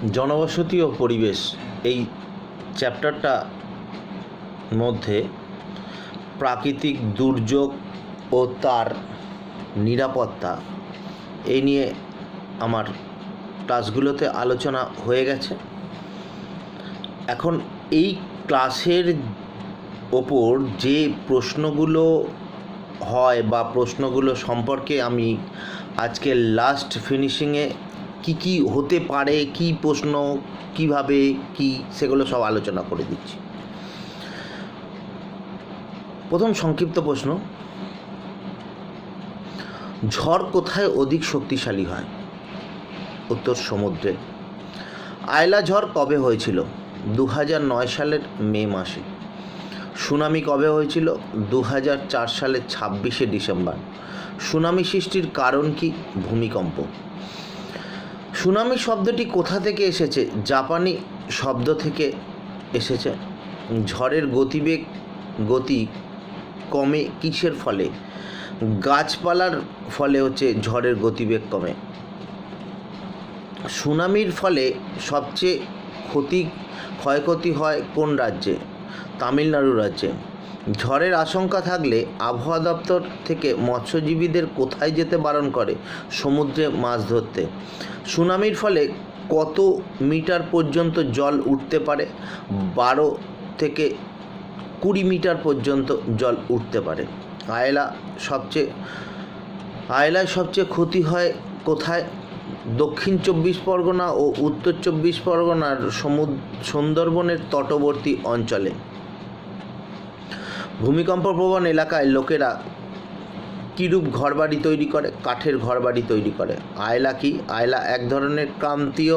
জনবসতি ও পরিবেশ এই চ্যাপ্টারটা মধ্যে প্রাকৃতিক দুর্যোগ ও তার নিরাপত্তা এই নিয়ে আমার ক্লাসগুলোতে আলোচনা হয়ে গেছে। এখন এই ক্লাসের ওপর যে প্রশ্নগুলো হয় বা প্রশ্নগুলো সম্পর্কে আমি আজকে লাস্ট ফিনিশিংয়ে কি হতে পারে, কি প্রশ্ন, কিভাবে কি, সেগুলো সব আলোচনা করে দিচ্ছি। প্রথম সংক্ষিপ্ত প্রশ্ন, ঝড় কোথায় অধিক শক্তিশালী হয়? উত্তর, সমুদ্রে। আয়লা ঝড় কবে হয়েছিল? 2009 সালের মে মাসে। সুনামি কবে হয়েছিল? 2004 সালের 26শে ডিসেম্বর। সুনামি সৃষ্টির কারণ কি? ভূমিকম্প। সুনামি শব্দটি কোথা থেকে এসেছে? জাপানি শব্দ থেকে এসেছে। ঝড়ের গতি কমে কিসের ফলে? গাছপালার ফলে ঝড়ের গতিবেগ কমে। সুনামির ফলে সবচেয়ে ক্ষয়ক্ষতি হয় কোন রাজ্যে? তামিলনাড়ু রাজ্যে। ঝড়ের আশঙ্কা থাকলে আবহাওয়া দপ্তর থেকে মৎস্যজীবীদের কোথায় যেতে বারণ করে? সমুদ্রে মাছ ধরতে। সুনামির ফলে কত মিটার পর্যন্ত জল উঠতে পারে? 12 থেকে 20 মিটার পর্যন্ত জল উঠতে পারে। আয়লায় সবচেয়ে ক্ষতি হয় কোথায়? দক্ষিণ 24 পরগনা ও উত্তর 24 পরগনার সুন্দরবনের তটবর্তী অঞ্চলে। ভূমিকম্প প্রবণ এলাকায় লোকেরা কীরূপ ঘরবাড়ি তৈরি করে? কাঠের ঘরবাড়ি তৈরি করে। আয়লা কি? আয়লা এক ধরনের ক্রান্তীয়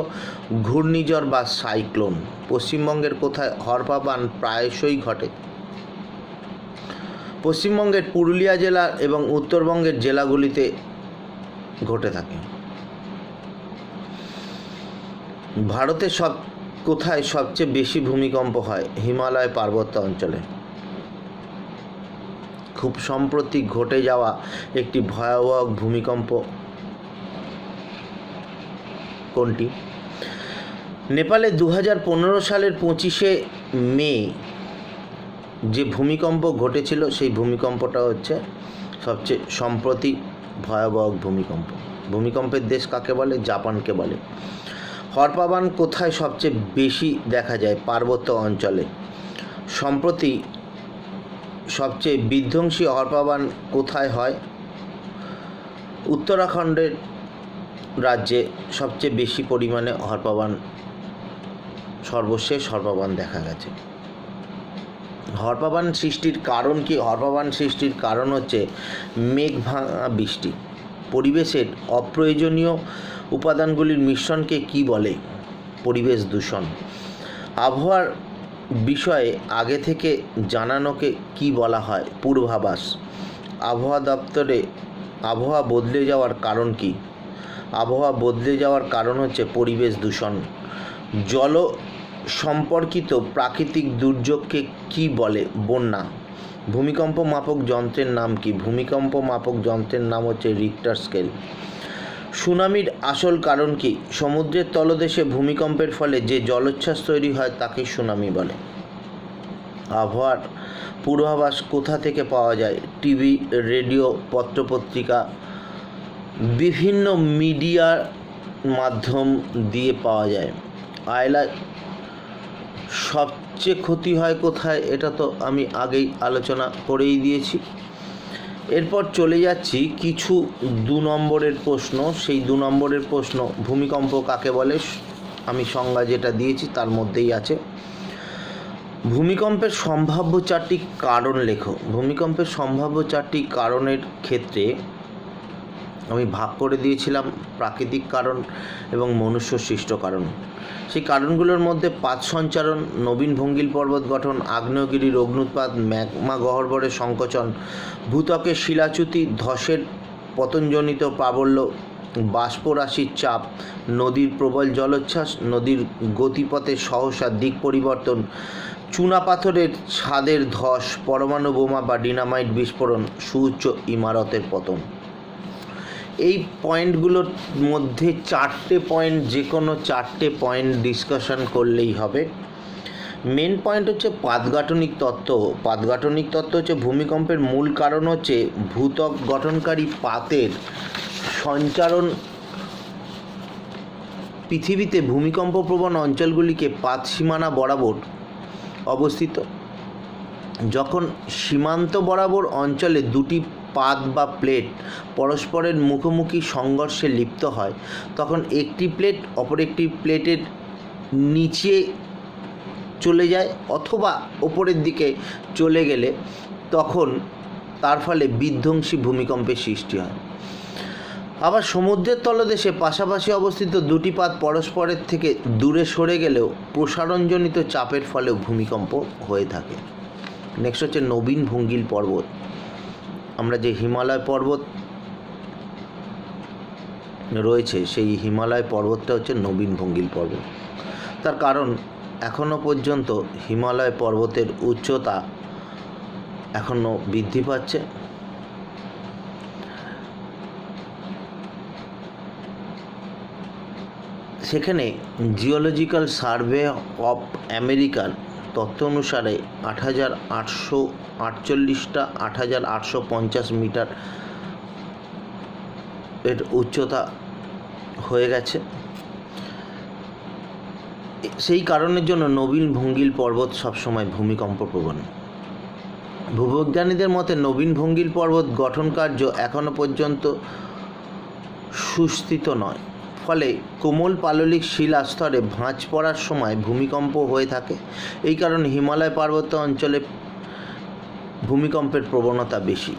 ঘূর্ণিঝড় বা সাইক্লোন। পশ্চিমবঙ্গের কোথায় হড়পা বান প্রায়শই ঘটে? পশ্চিমবঙ্গের পুরুলিয়া জেলা এবং উত্তরবঙ্গের জেলাগুলিতে ঘটে থাকে। ভারতের কোথায় সবচেয়ে বেশি ভূমিকম্প হয়? হিমালয় পার্বত্য অঞ্চলে। খুব সম্প্রতি ঘটে যাওয়া একটি ভয়াবহ ভূমিকম্প কোনটি? নেপালে 2015 সালের 25শে মে যে ভূমিকম্প ঘটেছিল, সেই ভূমিকম্পটা সবচেয়ে সম্প্রতি ভয়াবহ ভূমিকম্প। ভূমিকম্পের দেশ কাকে বলে? জাপানকে বলে। হড়পা-বান কোথায় সবচেয়ে বেশি দেখা যায়? পার্বত্য অঞ্চলে। সম্প্রতি সবচেয়ে বিধ্বংসী হড়পা-বান কোথায় হয়? উত্তরাখণ্ডের রাজ্যে সবচেয়ে বেশি পরিমাণে সর্বশেষ হড়পা-বান দেখা গেছে। হড়পা-বান সৃষ্টির কারণ কি? হড়পা-বান সৃষ্টির কারণ মেঘ ভাঙা বৃষ্টি। পরিবেশের অপ্রয়োজনীয় উপাদানগুলির মিশ্রণকে কি বলে? পরিবেশ দূষণ। আবহাওয়ার বিষয়ে আগে থেকে জানানোকে কি বলা হয়? পূর্বাভাস। আবহাওয়া দপ্তরে আবহাওয়া বদলে যাওয়ার কারণ কি? আবহাওয়া বদলে যাওয়ার কারণ পরিবেশ দূষণ। জল সম্পর্কিত প্রাকৃতিক দুর্যোগকে কি বলে? বন্যা। ভূমিকম্প মাপক যন্ত্রের নাম কি? ভূমিকম্প মাপক যন্ত্রের নাম রিক্টার স্কেল। সুনামির আসল কারণ কি? সমুদ্রের তলদেশে ভূমিকম্পের ফলে যে জলোচ্ছ্বাস তৈরি হয় তাকে সুনামি বলে। আবহাওয়ার পূর্বাভাস কোথা থেকে পাওয়া যায়? টিভি, রেডিও, পত্রপত্রিকা, বিভিন্ন মিডিয়ার মাধ্যম দিয়ে পাওয়া যায়। আয়লায় সবচেয়ে ক্ষতি হয় কোথায়? এটা তো আমি আগেই আলোচনা করেই দিয়েছি। এরপর চলে যাচ্ছি কিছু 2 নম্বরের প্রশ্ন। সেই 2 নম্বরের প্রশ্ন, ভূমিকম্প কাকে বলে? আমি সংজ্ঞা যেটা দিয়েছি তার মধ্যেই আছে। ভূমিকম্পের সম্ভাব্য 4টি কারণ লেখো। ভূমিকম্পের সম্ভাব্য 4টি কারণের ক্ষেত্রে আমি ভাগ করে দিয়েছিলাম প্রাকৃতিক কারণ এবং মনুষ্য সৃষ্ট কারণ। সেই কারণগুলোর মধ্যে পাত সঞ্চারণ, নবীন ভঙ্গিল পর্বত গঠন, আগ্নেয়গিরির অগ্ন্যুৎপাত, ম্যাগমা গহ্বরের সংকোচন, ভূত্বকের শিলাচ্যুতি, ধসের পতনজনিত প্রাবল্য, বাষ্পরাশির চাপ, নদীর প্রবল জলোচ্ছ্বাস, নদীর গতিপথের সহসা দিক পরিবর্তন, চুনাপাথরের ছাদের ধস, পরমাণু বোমা বা ডিনামাইট বিস্ফোরণ, সুউচ্চ ইমারতের পতন। এই পয়েন্টগুলোর মধ্যে 4টে পয়েন্ট, যে কোনো 4টে পয়েন্ট ডিসকাশন করলেই হবে। মেন পয়েন্ট হচ্ছে পাতগাঠনিক তত্ত্ব। পাতগাঠনিক তত্ত্ব হচ্ছে ভূমিকম্পের মূল কারণ হচ্ছে ভূত্বক গঠনকারী পাতের সঞ্চারণ। পৃথিবীতে ভূমিকম্প প্রবণ অঞ্চলগুলিকে পাত সীমানা বরাবর অবস্থিত। যখন সীমান্ত বরাবর অঞ্চলে দুটি পাত বা প্লেট পরস্পরের মুখোমুখি সংঘর্ষে লিপ্ত হয়, তখন একটি প্লেট অপর একটি প্লেটের নিচে চলে যায় অথবা ওপরের দিকে চলে গেলে তখন তার ফলে বিধ্বংসী ভূমিকম্পের সৃষ্টি হয়। আবার সমুদ্রের তলদেশে পাশাপাশি অবস্থিত দুটি পাত পরস্পরের থেকে দূরে সরে গেলেও প্রসারণজনিত চাপের ফলেও ভূমিকম্প হয়ে থাকে। নেক্সট হচ্ছে নবীন ভঙ্গিল পর্বত। আমরা যে হিমালয় পর্বত রয়েছে সেই হিমালয় পর্বতটা হচ্ছে নবীন ভঙ্গিল পর্বত। তার কারণ এখনও পর্যন্ত হিমালয় পর্বতের উচ্চতা এখনও বৃদ্ধি পাচ্ছে। সেখানে জিওলজিক্যাল সার্ভে অফ আমেরিকার তথ্য অনুসারে 8,848টা 8,850 মিটার এর উচ্চতা হয়ে গেছে। সেই কারণের জন্য নবীন ভঙ্গিল পর্বত সবসময় ভূমিকম্প প্রবণ। ভূবিজ্ঞানীদের মতে নবীন ভঙ্গিল পর্বত গঠন কার্য এখনও পর্যন্ত সুস্থিত নয়, ফলে কোমল পাললিক শিলা স্তরে ভাঁজ পড়ার সময় ভূমিকম্প হয়ে থাকে। এই কারণে হিমালয় পার্বত্য অঞ্চলে ভূমিকম্পের প্রবণতা বেশি।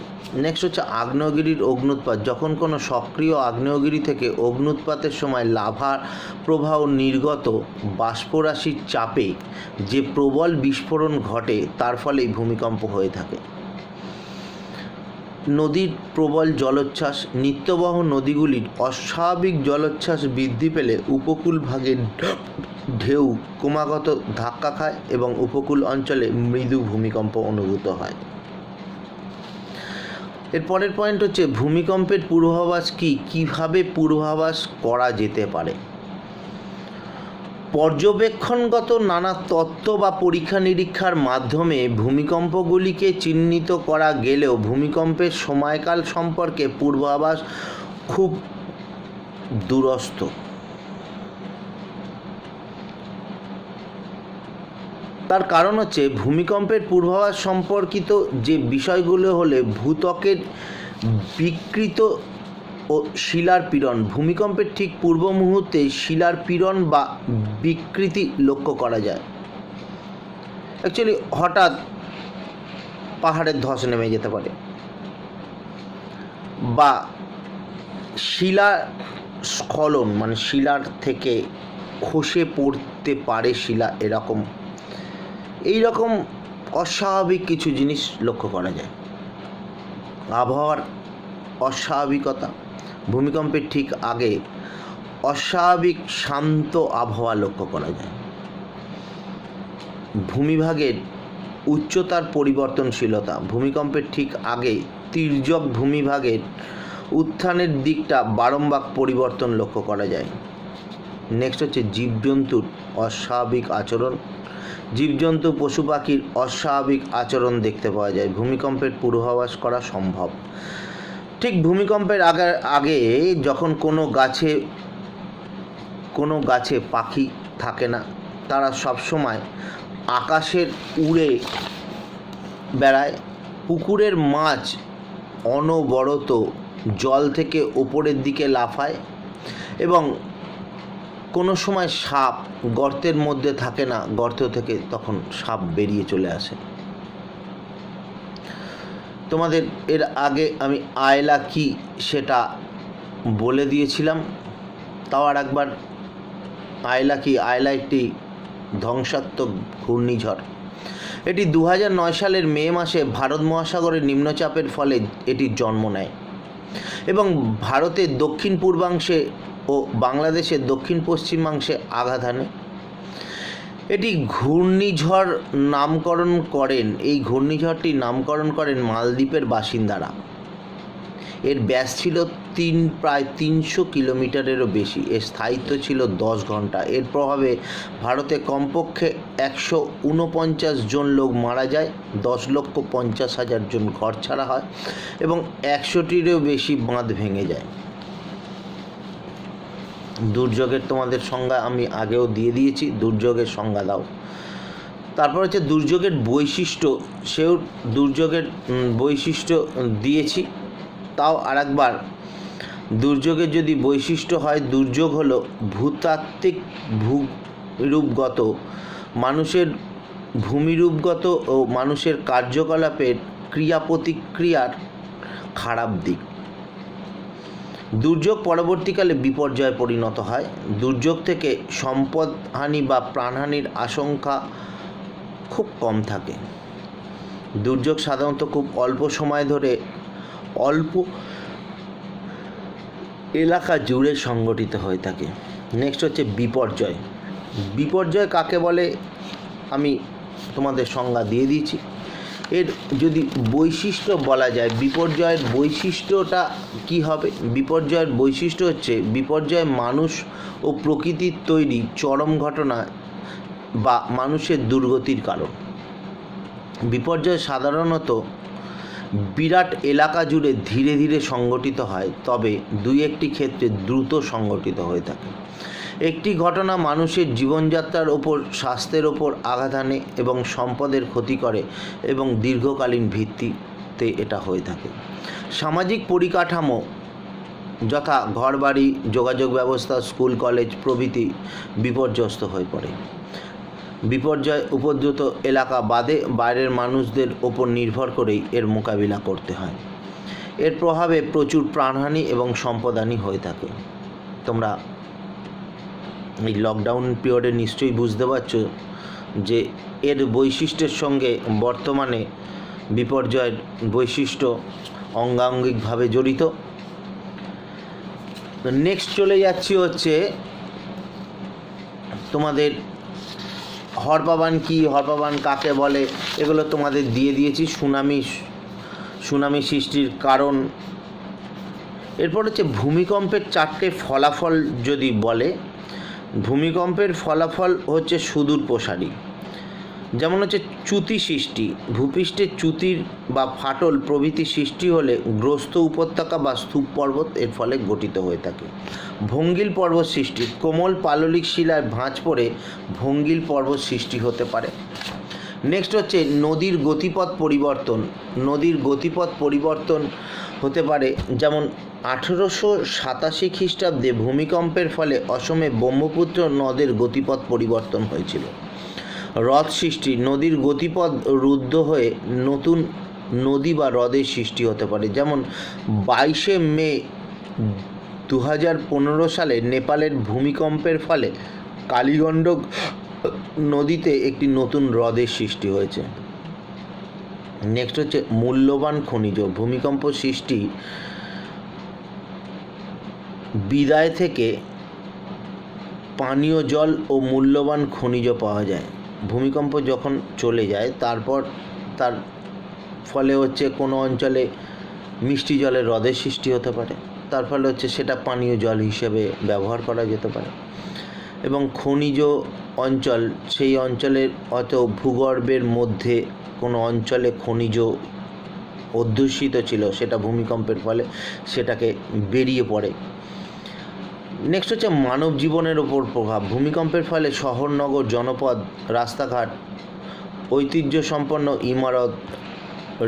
নেক্সট হচ্ছে আগ্নেয়গিরির অগ্ন্যুৎপাত। যখন কোনো সক্রিয় আগ্নেয়গিরি থেকে অগ্ন্যুৎপাতের সময় লাভার প্রবাহ নির্গত বাষ্পরাশির চাপে যে প্রবল বিস্ফোরণ ঘটে তার ফলেই ভূমিকম্প হয়ে থাকে। নদীর প্রবল জলোচ্ছ্বাস। নিত্যবহ নদীগুলির অস্বাভাবিক জলোচ্ছ্বাস বৃদ্ধি পেলে উপকূল ভাগে ঢেউ ক্রমাগত ধাক্কা খায় এবং উপকূল অঞ্চলে মৃদু ভূমিকম্প অনুভূত হয়। এর পরের পয়েন্ট হচ্ছে ভূমিকম্পের পূর্বাভাস কি, কিভাবে পূর্বাভাস করা যেতে পারে। পর্যবেক্ষণগত নানা তত্ত্ব বা পরীক্ষা নিরীক্ষার মাধ্যমে ভূমিকম্পগুলিকে চিহ্নিত করা গেলেও ভূমিকম্পের সময়কাল সম্পর্কে পূর্বাভাস খুব দুরস্থ। তার কারণ হচ্ছে ভূমিকম্পের পূর্বাভাস সম্পর্কিত যে বিষয়গুলো হলে ভূত্বকের বিকৃত ও শিলার পীড়ন। ভূমিকম্পের ঠিক পূর্ব মুহূর্তে শিলার পীড়ন বা বিকৃতি লক্ষ্য করা যায়। অ্যাকচুয়ালি হঠাৎ পাহাড়ের ধস নেমে যেতে পারে বা শিলা স্খলন, মানে শিলার থেকে খসে পড়তে পারে শিলা, এইরকম অস্বাভাবিক কিছু জিনিস লক্ষ্য করা যায়। আবহাওয়ার অস্বাভাবিকতা। ভূমিকম্পের ঠিক আগে অস্বাভাবিক শান্ত আবহাওয়া লক্ষ্য করা যায়। ভূমিভাগের উচ্চতার পরিবর্তনশীলতা। ভূমিকম্পের ঠিক আগে তির্যক ভূমিভাগের উত্থানের দিকটা বারংবার পরিবর্তন লক্ষ্য করা যায়। নেক্সট হচ্ছে জীবজন্তুর অস্বাভাবিক আচরণ। জীবজন্তু পশু পাখির অস্বাভাবিক আচরণ দেখতে পাওয়া যায়। ভূমিকম্পের পূর্বাভাস করা সম্ভব। ঠিক ভূমিকম্পের আগে যখন কোনো গাছে পাখি থাকে না, তারা সবসময় আকাশের উড়ে বেড়ায়। পুকুরের মাছ অনবরত জল থেকে ওপরের দিকে লাফায় এবং কোনো সময় সাপ গর্তের মধ্যে থাকে না, গর্ত থেকে তখন সাপ বেরিয়ে চলে আসে। তোমাদের এর আগে আমি আয়লা কি সেটা বলে দিয়েছিলাম, তাও আর একবার। আয়লা কি? আয়লা একটি ধ্বংসাত্মক ঘূর্ণিঝড়। এটি 2009 সালের মে মাসে ভারত মহাসাগরের নিম্নচাপের ফলে এটি জন্ম নেয় এবং ভারতের দক্ষিণ পূর্বাংশে ও বাংলাদেশের দক্ষিণ পশ্চিমাংশে আঘাত হানে। এটি ঘূর্ণিঝড় নামকরণ করেন, এই ঘূর্ণিঝড়টির নামকরণ করেন মালদ্বীপের বাসিন্দারা। এর ব্যাস ছিল প্রায় 300 কিলোমিটারেরও বেশি। এর স্থায়িত্ব ছিল 10 ঘন্টা। এর প্রভাবে ভারতে কমপক্ষে 149 জন লোক মারা যায়, 10,50,000 জন ঘর ছাড়া হয় এবং 100টিরও বেশি বাঁধ ভেঙে যায়। দুর্যোগের তোমাদের সংজ্ঞা আমি আগেও দিয়ে দিয়েছি, দুর্যোগের সংজ্ঞা দাও। তারপর হচ্ছে দুর্যোগের বৈশিষ্ট্য, সেও দুর্যোগের বৈশিষ্ট্য দিয়েছি, তাও আরেকবার। দুর্যোগের যদি বৈশিষ্ট্য হয়, দুর্যোগ হলো ভূতাত্ত্বিক, ভূরূপগত, মানুষের ভূমিরূপগত ও মানুষের কার্যকলাপের ক্রিয়া প্রতিক্রিয়ার খারাপ দিক। দুর্যোগ পরবর্তীকালে বিপর্যয়ে পরিণত হয়। দুর্যোগ থেকে সম্পদহানি বা প্রাণহানির আশঙ্কা খুব কম থাকে। দুর্যোগ সাধারণত খুব অল্প সময় ধরে অল্প এলাকা জুড়ে সংগঠিত হয়ে থাকে। নেক্সট হচ্ছে বিপর্যয়। বিপর্যয় কাকে বলে আমি তোমাদের সংজ্ঞা দিয়ে দিয়েছি। এর যদি বৈশিষ্ট্য বলা যায়, বিপর্যয়ের বৈশিষ্ট্যটা কি হবে? বিপর্যয়ের বৈশিষ্ট্য হচ্ছে বিপর্যয় মানুষ ও প্রকৃতির তৈরি চরম ঘটনা বা মানুষের দুর্গতির কারণ। বিপর্যয় সাধারণত বিরাট এলাকা জুড়ে ধীরে ধীরে সংগঠিত হয়, তবে দুই একটি ক্ষেত্রে দ্রুত সংগঠিত হয়ে থাকে। একটি ঘটনা মানুষের জীবনযাত্রার ওপর, স্বাস্থ্যের ওপর আঘাত আনে এবং সম্পদের ক্ষতি করে এবং দীর্ঘকালীন ভিত্তিতে এটা হয়ে থাকে। সামাজিক পরিকাঠামো যথা ঘরবাড়ি, যোগাযোগ ব্যবস্থা, স্কুল কলেজ প্রভৃতি বিপর্যস্ত হয়ে পড়ে। বিপর্যয় উপদ্রুত এলাকা বাদে বাইরের মানুষদের ওপর নির্ভর করেই এর মোকাবিলা করতে হয়। এর প্রভাবে প্রচুর প্রাণহানি এবং সম্পদহানি হয়ে থাকে। তোমরা এই লকডাউন পিরিয়ডে নিশ্চয়ই বুঝতে পারছ যে এর বৈশিষ্ট্যের সঙ্গে বর্তমানে বিপর্যয়ের বৈশিষ্ট্য অঙ্গাঙ্গিকভাবে জড়িত। নেক্সট চলে যাচ্ছি হচ্ছে তোমাদের হরপাবান কি, হরপাবান কাকে বলে, এগুলো তোমাদের দিয়ে দিয়েছি। সুনামি সৃষ্টির কারণ। এরপর হচ্ছে ভূমিকম্পের 4টে ফলাফল যদি বলে, ভূমিকম্পের ফলাফল হচ্ছে সুদূর প্রসারী। যেমন হচ্ছে চ্যুতি সৃষ্টি, ভূপৃষ্ঠে চ্যুতির বা ফাটল প্রভৃতি সৃষ্টি হলে গ্রস্ত উপত্যকা বা স্তূপ পর্বত এর ফলে গঠিত হয়ে থাকে। ভঙ্গিল পর্বত সৃষ্টি, কোমল পাললিক শিলায় ভাঁজ পড়ে ভঙ্গিল পর্বত সৃষ্টি হতে পারে। নেক্সট হচ্ছে নদীর গতিপথ পরিবর্তন। নদীর গতিপথ পরিবর্তন হতে পারে, যেমন 1887 খ্রিস্টাব্দে ভূমিকম্পের ফলে অসমে ব্রহ্মপুত্র নদের গতিপথ পরিবর্তন হয়েছিল। হ্রদ সৃষ্টি, নদীর গতিপথ রুদ্ধ হয়ে নতুন নদী বা হ্রদের সৃষ্টি হতে পারে। যেমন 22শে মে 2015 সালে নেপালের ভূমিকম্পের ফলে কালীগণ্ডক নদীতে একটি নতুন হ্রদের সৃষ্টি হয়েছে। নেক্সট হচ্ছে মূল্যবান খনিজ। ভূমিকম্প সৃষ্টি বিদায় থেকে পানীয় জল ও মূল্যবান খনিজ পাওয়া যায়। ভূমিকম্প যখন চলে যায় তারপর তার ফলে হচ্ছে কোনো অঞ্চলে মিষ্টি জলের হ্রদের সৃষ্টি হতে পারে, তার ফলে হচ্ছে সেটা পানীয় জল হিসেবে ব্যবহার করা যেতে পারে। এবং খনিজ অঞ্চল, সেই অঞ্চলের অত ভূগর্ভের মধ্যে কোনো অঞ্চলে খনিজ অধ্যুষিত ছিল, সেটা ভূমিকম্পের ফলে সেটাকে বেরিয়ে পড়ে। নেক্সট হচ্ছে মানব জীবনের ওপর প্রভাব। ভূমিকম্পের ফলে শহর, নগর, জনপদ, রাস্তাঘাট, ঐতিহ্যসম্পন্ন ইমারত,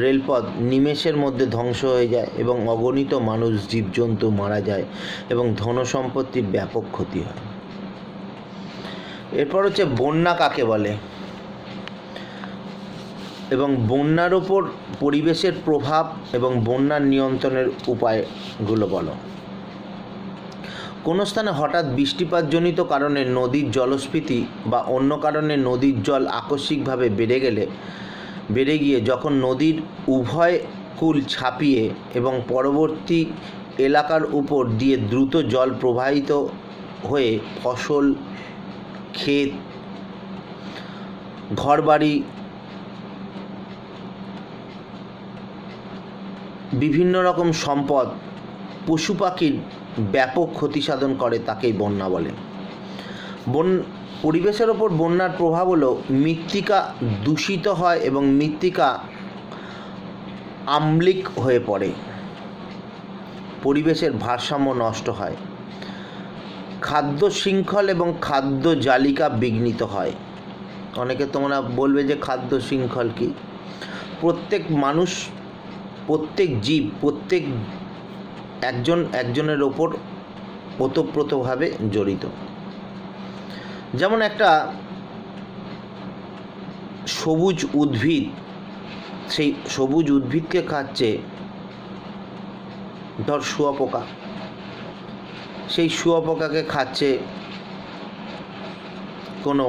রেলপথ নিমেষের মধ্যে ধ্বংস হয়ে যায় এবং অগণিত মানুষ, জীবজন্তু মারা যায় এবং ধনসম্পত্তির ব্যাপক ক্ষতি হয়। এরপর হচ্ছে বন্যা কাকে বলে এবং বন্যার ওপর পরিবেশের প্রভাব এবং বন্যার নিয়ন্ত্রণের উপায়গুলো বলো। কোনো স্থানে হঠাৎ বৃষ্টিপাতজনিত কারণে নদীর জলস্ফীতি বা অন্য কারণে নদীর জল আকস্মিকভাবে বেড়ে গিয়ে যখন নদীর উভয় কূল ছাপিয়ে এবং পরবর্তী এলাকার উপর দিয়ে দ্রুত জল প্রবাহিত হয়ে ফসল, ক্ষেত, ঘরবাড়ি বিভিন্ন রকম সম্পদ, পশু পাখির ব্যাপক ক্ষতি সাধন করে, তাকেই বন্যা বলে। পরিবেশের ওপর বন্যার প্রভাব হলো মৃত্তিকা দূষিত হয় এবং মৃত্তিকা আম্লিক হয়ে পড়ে, পরিবেশের ভারসাম্য নষ্ট হয়, খাদ্য শৃঙ্খল এবং খাদ্য জালিকা বিঘ্নিত হয়। অনেকে তোমরা বলবে যে খাদ্য শৃঙ্খল কি? প্রত্যেক মানুষ, প্রত্যেক জীব, প্রত্যেক একজনের ওপর ওতপ্রোতভাবে জড়িত। যেমন একটা সবুজ উদ্ভিদ, সেই সবুজ উদ্ভিদকে খাচ্ছে ধর শুঁয়োপোকা, সেই শুঁয়োপোকাকে খাচ্ছে কোনো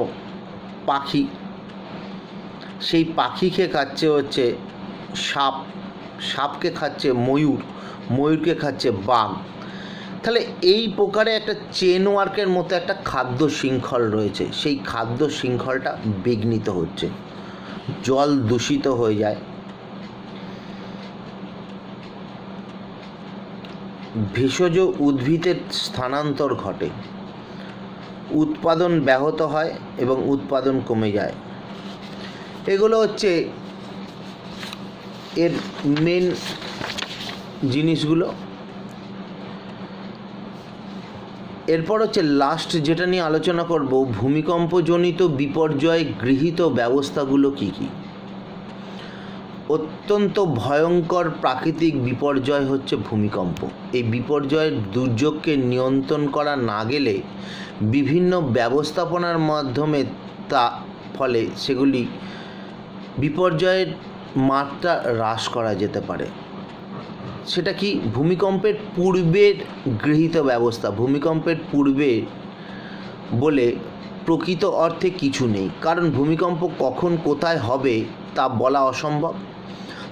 পাখি, সেই পাখিকে খাচ্ছে হচ্ছে সাপ, সাপকে খাচ্ছে ময়ূর, ময়ূরকে খাচ্ছে বাঘ। তাহলে এই প্রকারে একটা চেন ওয়ার্কের মতো একটা খাদ্য শৃঙ্খল রয়েছে, সেই খাদ্য শৃঙ্খলটা বিঘ্নিত হচ্ছে, জল দূষিত হয়ে যায়, ভেষজ উদ্ভিদের স্থানান্তর ঘটে, উৎপাদন ব্যাহত হয় এবং উৎপাদন কমে যায়। এগুলো হচ্ছে এর মেন জিনিসগুলো। এরপর হচ্ছে লাস্ট যেটা নিয়ে আলোচনা করব, ভূমিকম্পজনিত বিপর্যয় গৃহীত ব্যবস্থাগুলো কি কি। অত্যন্ত ভয়ঙ্কর প্রাকৃতিক বিপর্যয় হচ্ছে ভূমিকম্প। এই বিপর্যয়ের দুর্যোগকে নিয়ন্ত্রণ করা না গেলে বিভিন্ন ব্যবস্থাপনার মাধ্যমে ফলে সেগুলি বিপর্যয়ের মাত্রা হ্রাস করা যেতে পারে। সেটা কি? ভূমিকম্পের পূর্বের গৃহীত ব্যবস্থা। ভূমিকম্পের পূর্বে বলে প্রকৃত অর্থে কিছু নেই, কারণ ভূমিকম্প কখন কোথায় হবে তা বলা অসম্ভব।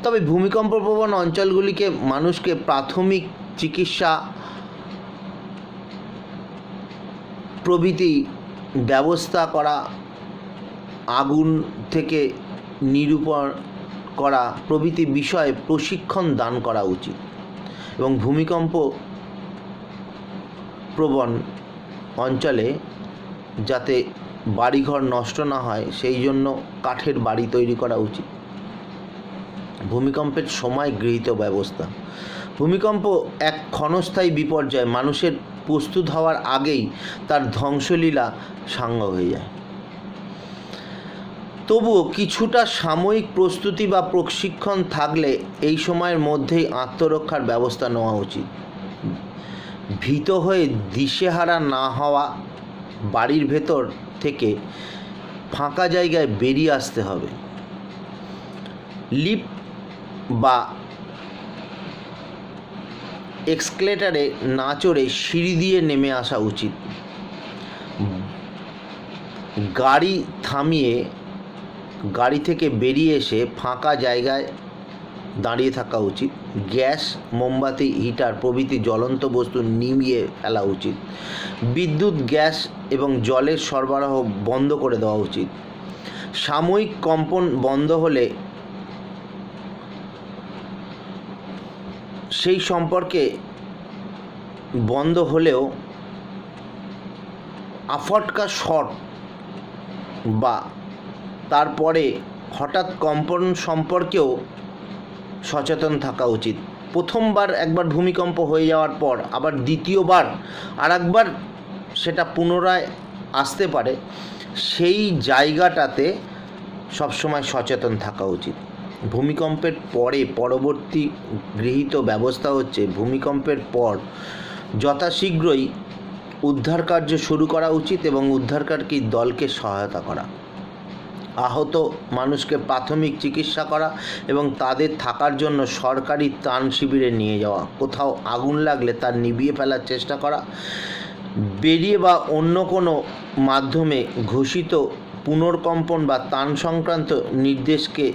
তবে ভূমিকম্প প্রবণ অঞ্চলগুলিকে মানুষকে প্রাথমিক চিকিৎসা প্রভৃতি ব্যবস্থা করা, আগুন থেকে নিরূপণ করা প্রভৃতি বিষয়ে প্রশিক্ষণ দান করা উচিত এবং ভূমিকম্প প্রবণ অঞ্চলে যাতে বাড়িঘর নষ্ট না হয় সেই জন্য কাঠের বাড়ি তৈরি করা উচিত। ভূমিকম্পের সময় গৃহীত ব্যবস্থা। ভূমিকম্প এক ক্ষণস্থায়ী বিপর্যয়, মানুষের প্রস্তুত হওয়ার আগেই তার ধ্বংসলীলা সাঙ্গ হয়ে যায়। তবুও কিছুটা সাময়িক প্রস্তুতি বা প্রশিক্ষণ থাকলে এই সময়ের মধ্যেই আত্মরক্ষার ব্যবস্থা নেওয়া উচিত। ভীত হয়ে দিশেহারা না হওয়া, বাড়ির ভেতর থেকে ফাঁকা জায়গায় বেরিয়ে আসতে হবে। লিফট বা এক্সকেলেটরে না চড়ে সিঁড়ি দিয়ে নেমে আসা উচিত। গাড়ি থামিয়ে গাড়ি থেকে বেরিয়ে এসে ফাঁকা জায়গায় দাঁড়িয়ে থাকা উচিত। গ্যাস, মোমবাতি, হিটার প্রভৃতি জ্বলন্ত বস্তু নিভিয়ে ফেলা উচিত। বিদ্যুৎ, গ্যাস এবং জলের সরবরাহ বন্ধ করে দেওয়া উচিত। সাময়িক কম্পন বন্ধ হলে সেই সম্পর্কে বন্ধ হলেও আফটকা শট বা তারপরে হঠাৎ কম্পন সম্পর্কেও সচেতন থাকা উচিত। প্রথমবার একবার ভূমিকম্প হয়ে যাওয়ার পর আবার দ্বিতীয়বার আরেকবার সেটা পুনরায় আসতে পারে, সেই জায়গাটাতে সবসময় সচেতন থাকা উচিত। ভূমিকম্পের পরে পরবর্তী গৃহীত ব্যবস্থা হচ্ছে ভূমিকম্পের পর যথাশীঘ্রই উদ্ধার কার্য শুরু করা উচিত এবং উদ্ধারকারী দলকে সহায়তা করা, আহত মানুষকে প্রাথমিক চিকিৎসা করা এবং তাদের থাকার জন্য সরকারি ত্রাণ শিবিরে নিয়ে যাওয়া, কোথাও আগুন লাগলে তা নিভিয়ে ফেলার চেষ্টা করা, বেরিয়ে বা অন্য কোনো মাধ্যমে ঘোষিত পুনর্কম্পন বা ত্রাণ সংক্রান্ত নির্দেশকে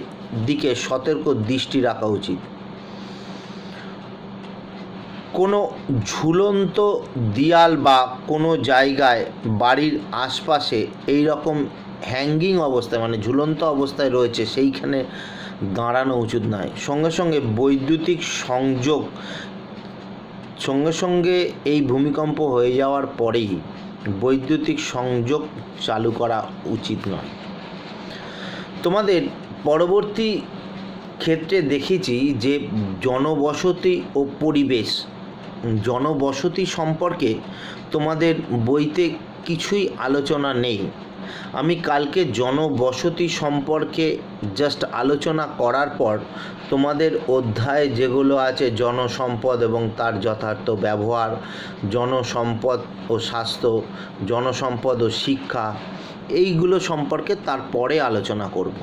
দিকে সতর্ক দৃষ্টি রাখা উচিত। কোনো ঝুলন্ত দেয়াল বা কোনো জায়গায় বাড়ির আশপাশে এই রকম হ্যাঙ্গিং অবস্থায়, মানে ঝুলন্ত অবস্থায় রয়েছে, সেইখানে দাঁড়ানো উচিত নয়। সঙ্গে সঙ্গে বৈদ্যুতিক সংযোগ এই ভূমিকম্প হয়ে যাওয়ার পরেই বৈদ্যুতিক সংযোগ চালু করা উচিত নয়। তোমাদের পরবর্তী ক্ষেত্রে দেখেছি যে জনবসতি সম্পর্কে তোমাদের বইতে কিছুই আলোচনা নেই। আমি কালকে জনবসতি সম্পর্কে জাস্ট আলোচনা করার পর তোমাদের অধ্যায় যেগুলো আছে জনসম্পদ এবং তার যথার্থ ব্যবহার, জনসম্পদ ও স্বাস্থ্য, জনসম্পদ ও শিক্ষা, এইগুলো সম্পর্কে তারপরে আলোচনা করব।